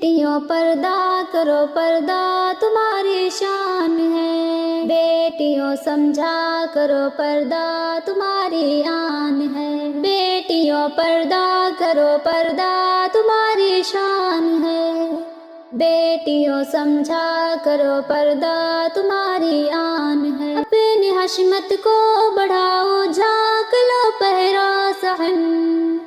بیٹیوں پردہ کرو پردہ تمہاری شان ہے، بیٹیوں سمجھا کرو پردہ تمہاری آن ہے، بیٹیوں پردہ کرو پردہ تمہاری شان ہے، بیٹیوں سمجھا کرو پردہ تمہاری آن ہے، اپنی حشمت کو بڑھاؤ جھانک لو پہرا صحن،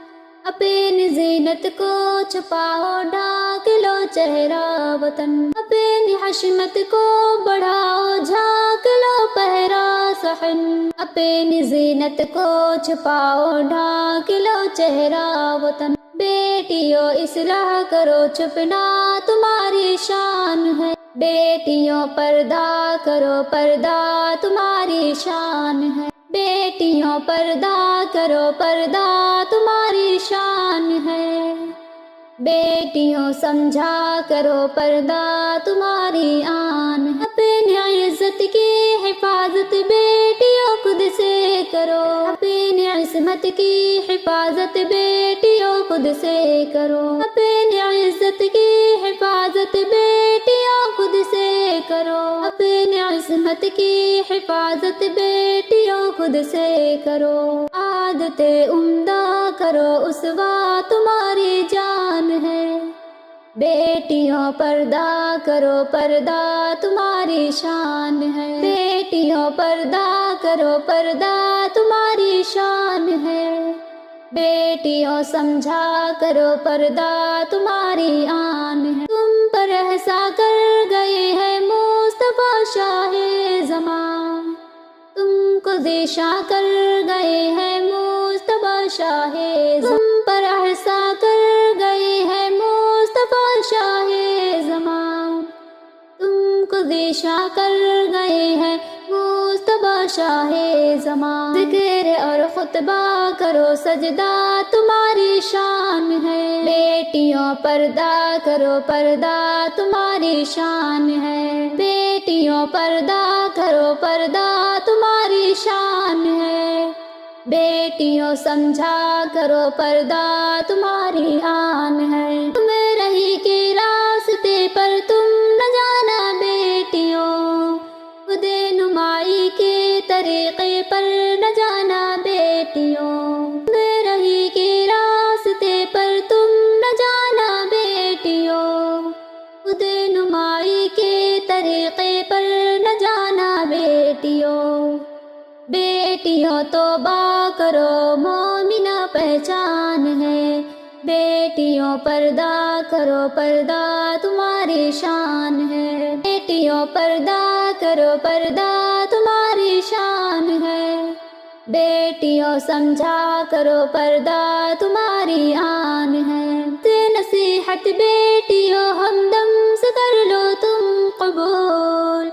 اپنی زینت کو چھپاؤ ڈھانک لو چہرہ وطن، اپنی حشمت کو بڑھاؤ جھانک لو پہرا صحن، اپنی زینت کو چھپاؤ ڈھانک لو چہرہ وطن، بیٹیوں اصلاح کرو چھپنا تمہاری شان ہے، بیٹیوں پردہ کرو پردہ تمہاری شان ہے، بیٹیوں پردہ کرو پردہ تمہاری شان ہے، بیٹیوں سمجھا کرو پردہ تمہاری آن ہے، اپنی عزت کی حفاظت بیٹیوں خود سے کرو، اپنی عصمت کی حفاظت بیٹیوں خود سے کرو، اپنی عزت کی حفاظت بیٹیوں خود سے کرو، اپنی عصمت کی حفاظت بیٹیوں خود سے کرو، عادت عمدہ کرو اسوہ تمہاری جان ہے، بیٹیوں پردہ کرو پردہ تمہاری شان ہے، بیٹیوں پردہ کرو پردہ تمہاری شان ہے، بیٹیوں سمجھا کرو پردہ تمہاری آن ہے، تم پر احسا کر گئے ہیں مصطفیٰ شاہ زمان، تم کو ذیشاں کر گئے ہیں مصطفیٰ شاہ زمان، تم پر احسا کر گئے ہیں مصطفیٰ شاہ زمان، تم کو ذیشاں کر گئے ہیں مصطفیٰ شاہ زمان، ذکر اور خطبہ کرو سجدہ تمہاری شان ہے، بیٹیوں پردہ کرو پردہ تمہاری شان ہے، بیٹیوں پردہ کرو پردہ تمہاری شان ہے، بیٹیوں سمجھا کرو پردہ تمہاری آن ہے، تمہیں رہی کے راستے پر تم نہ جانا بیٹیوں، خود نمائی کے طریقے پر نہ جانا بیٹیوں، تمہیں رہی کے راستے پر تم نہ جانا بیٹیوں، خود نمائی کے طریقے پر نہ جانا بیٹیوں، بیٹیوں توبہ کرو مومنہ پہچان ہے، بیٹیوں پردہ کرو پردہ تمہاری شان ہے، بیٹیوں پردہ کرو پردہ تمہاری شان ہے، بیٹیوں سمجھا کرو پردہ تمہاری آن ہے، نصیحت بیٹیوں ہمدم سے کر لو تم قبول،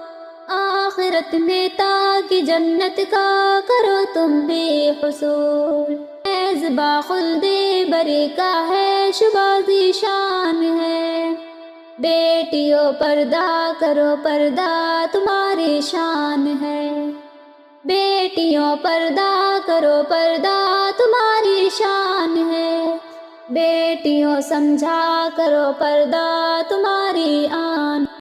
آخرت میں تاکہ جنت کا کرو تم بھی حصول، ایزبا خلد بری کا ہے شبازی شان ہے، بیٹیوں پردہ کرو پردہ تمہاری شان ہے، بیٹیوں پردہ کرو پردہ تمہاری شان ہے، بیٹیوں سمجھا کرو پردہ تمہاری آن